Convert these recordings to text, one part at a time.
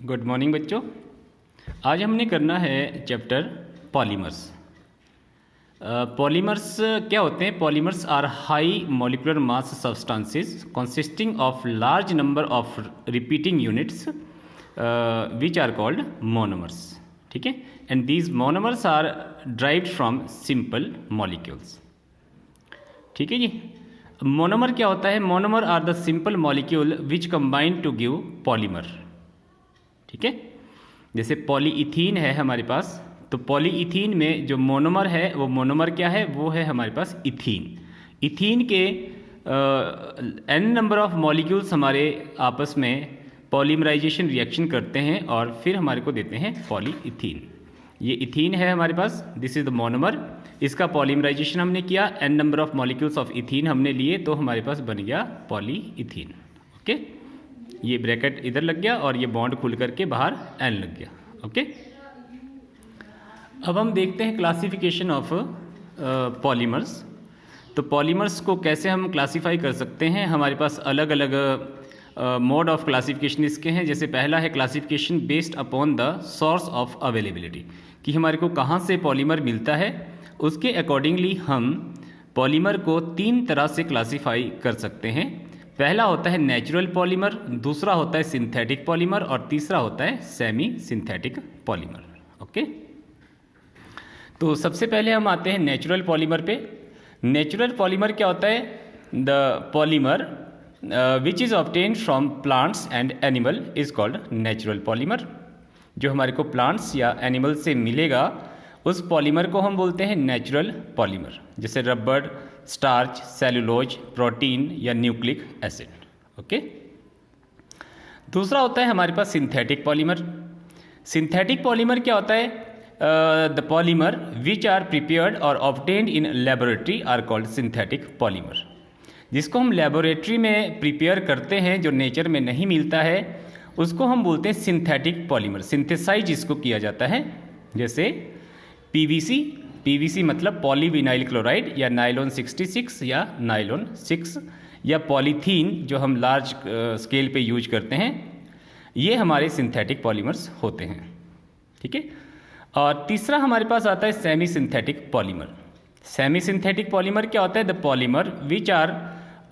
Good morning बच्चों। आज हमने करना है चैप्टर पॉलीमर्स। पॉलीमर्स क्या होते हैं? Polymers are high molecular mass substances consisting of large number of repeating units which are called monomers. ठीक है, and these monomers are derived from simple molecules. ठीक है जी। मोनोमर क्या होता है? Monomer are the simple molecule which combine to give polymer. ठीक है, जैसे पॉलीइथीन है हमारे पास, तो पॉलीइथीन में जो मोनोमर है वो मोनोमर क्या है? वो है हमारे पास इथीन। इथीन के n नंबर ऑफ मॉलिक्यूल्स हमारे आपस में पॉलीमराइजेशन रिएक्शन करते हैं और फिर हमारे को देते हैं पॉलीइथीन। ये इथीन है हमारे पास, दिस इज द मोनोमर। इसका पॉलीमराइजेशन हमने किया, n number of molecules of ethene हमने लिए, तो हमारे पास बन गया पॉलीइथीन। ओके, ये ब्रैकेट इधर लग गया और ये बॉन्ड खुल करके बाहर n लग गया। ओके, अब हम देखते हैं क्लासिफिकेशन ऑफ पॉलीमर्स। तो पॉलीमर्स को कैसे हम क्लासीफाई कर सकते हैं? हमारे पास अलग अलग मोड ऑफ क्लासिफिकेशन इसके हैं। जैसे पहला है classification based upon the source of availability, कि हमारे को कहाँ से पॉलीमर मिलता है, उसके अकॉर्डिंगली हम पॉलीमर को 3 तरह से क्लासीफाई कर सकते हैं। पहला होता है नेचुरल पॉलीमर, दूसरा होता है सिंथेटिक पॉलीमर और तीसरा होता है सेमी सिंथेटिक पॉलीमर। ओके, तो सबसे पहले हम आते हैं नेचुरल पॉलीमर पे। नेचुरल पॉलीमर क्या होता है? The polymer which is obtained from plants and animal is called natural polymer. जो हमारे को प्लांट्स या एनिमल से मिलेगा उस पॉलीमर को हम बोलते हैं नेचुरल पॉलीमर, जैसे रबड़, स्टार्च, सेलुलोज, प्रोटीन या न्यूक्लिक एसिड। ओके, दूसरा होता है हमारे पास सिंथेटिक पॉलीमर। सिंथेटिक पॉलीमर क्या होता है? The polymer which are prepared or obtained in laboratory are called synthetic polymer. जिसको हम लेबोरेटरी में प्रिपेयर करते हैं, जो नेचर में नहीं मिलता है, उसको हम बोलते हैं सिंथेटिक पॉलीमर। सिंथेसाइज इसको किया जाता है, जैसे पीवीसी मतलब पॉलीविनाइल क्लोराइड या नाइलॉन 66 या नाइलॉन 6 या पॉलीथीन जो हम लार्ज स्केल पे यूज करते हैं, ये हमारे सिंथेटिक पॉलीमर्स होते हैं। ठीक है, और तीसरा हमारे पास आता है semi synthetic polymer. Semi synthetic polymer क्या होता है? The polymer which are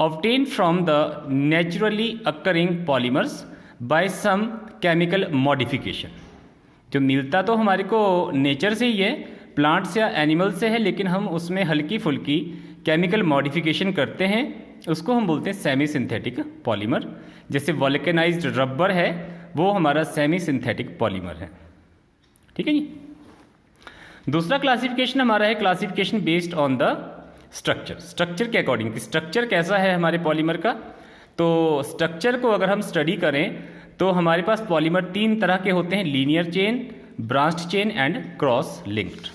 obtained from the naturally occurring polymers by some chemical modification. जो मिलता तो हमारे को नेचर से ही है, प्लांट्स या एनिमल से है, लेकिन हम उसमें हल्की फुल्की केमिकल मॉडिफिकेशन करते हैं, उसको हम बोलते हैं सेमी सिंथेटिक पॉलीमर। जैसे वल्केनाइज्ड रबर है, वो हमारा सेमी सिंथेटिक पॉलीमर है। ठीक है जी। दूसरा क्लासिफिकेशन हमारा है classification based on the structure. Structure के अकॉर्डिंग, स्ट्रक्चर कैसा है हमारे पॉलीमर का, तो स्ट्रक्चर को अगर हम स्टडी करें तो हमारे पास पॉलीमर 3 तरह के होते हैं: linear chain, branched chain and cross linked.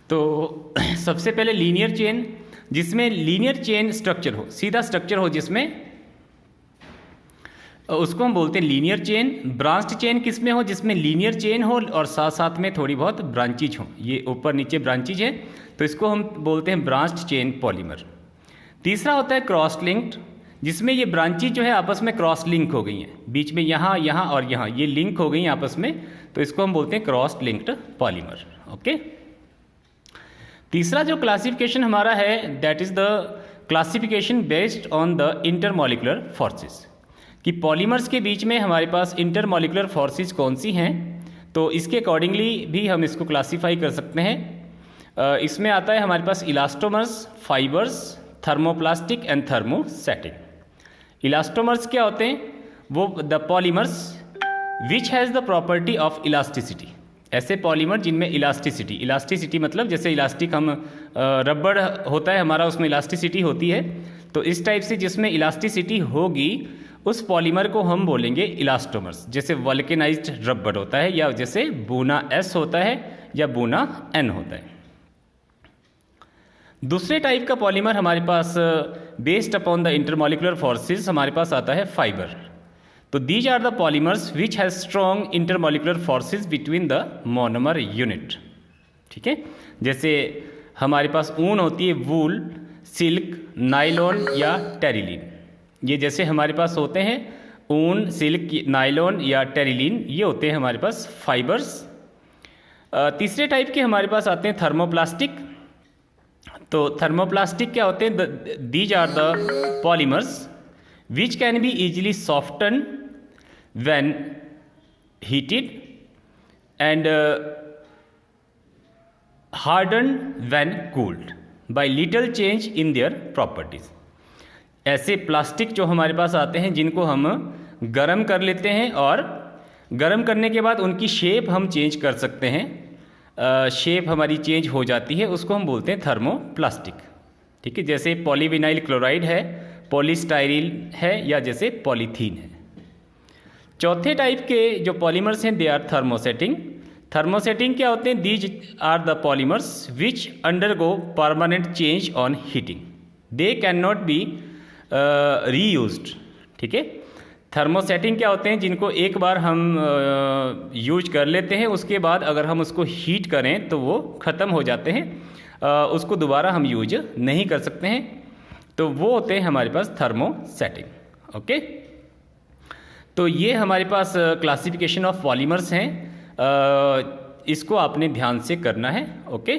तो सबसे पहले लीनियर चेन, जिसमें लीनियर चेन स्ट्रक्चर हो, सीधा स्ट्रक्चर हो, जिसमें उसको हम बोलते हैं लीनियर चेन। ब्रांच्ड चेन किस में हो? जिसमें लीनियर चेन हो और साथ साथ में थोड़ी बहुत ब्रांचेज हो, ये ऊपर नीचे ब्रांचेज है, तो इसको हम बोलते हैं ब्रांच्ड चेन पॉलीमर। तीसरा होता है क्रॉस लिंक्ड, जिसमें ये ब्रांचेज जो है आपस में क्रॉस लिंक हो गई हैं, बीच में यहाँ यहाँ और यहाँ ये लिंक हो गई हैं आपस में, तो इसको हम बोलते हैं क्रॉस लिंक्ड पॉलीमर। ओके, तीसरा जो क्लासिफिकेशन हमारा है that is the classification based on the intermolecular forces, कि पॉलीमर्स के बीच में हमारे पास इंटरमॉलिक्यूलर फोर्सेस कौन सी हैं, तो इसके अकॉर्डिंगली भी हम इसको क्लासीफाई कर सकते हैं। इसमें आता है हमारे पास elastomers, fibres, thermoplastic and thermosetting. Elastomers क्या होते हैं? वो the polymers which has the property of elasticity. ऐसे पॉलीमर जिनमें इलास्टिसिटी मतलब जैसे इलास्टिक हम रबड़ होता है हमारा, उसमें इलास्टिसिटी होती है, तो इस टाइप से जिसमें इलास्टिसिटी होगी उस पॉलीमर को हम बोलेंगे इलास्टोमर्स। जैसे वल्केनाइज्ड रबड़ होता है, या जैसे बूना S होता है या बूना N होता है। दूसरे टाइप का पॉलीमर हमारे पास based upon the intermolecular forces हमारे पास आता है फाइबर। तो these are the polymers which has strong intermolecular forces between the monomer unit. ठीक है, जैसे हमारे पास ऊन होती है, वूल, सिल्क, नाइलॉन या टेरिलीन, ये जैसे हमारे पास होते हैं ऊन, सिल्क, नायलॉन या टेरिलिन, ये होते हैं हमारे पास फाइबर्स। तीसरे टाइप के हमारे पास आते हैं थर्मोप्लास्टिक। तो थर्मोप्लास्टिक क्या होते हैं? These are the polymers which can be easily soften when heated and harden when cooled by little change in their properties. ऐसे प्लास्टिक जो हमारे पास आते हैं जिनको हम गर्म कर लेते हैं और गर्म करने के बाद उनकी शेप हम चेंज कर सकते हैं, शेप हमारी चेंज हो जाती है, उसको हम बोलते हैं थर्मोप्लास्टिक। ठीक है, जैसे पॉलीविनाइल क्लोराइड है, पॉलीस्टाइरिल है, या जैसे पॉलीथीन है। चौथे टाइप के जो पॉलीमर्स हैं दे आर थर्मोसेटिंग। थर्मोसेटिंग क्या होते हैं? These are the polymers which undergo permanent change on heating, they can not be reused. ठीक है, थर्मोसेटिंग क्या होते हैं? जिनको एक बार हम यूज कर लेते हैं, उसके बाद अगर हम उसको हीट करें तो वो ख़त्म हो जाते हैं, उसको दोबारा हम यूज नहीं कर सकते हैं। तो वो होते हैं हमारे पास थर्मोसेटिंग। ओके, तो ये हमारे पास क्लासिफिकेशन ऑफ पॉलीमर्स हैं, इसको आपने ध्यान से करना है। ओके।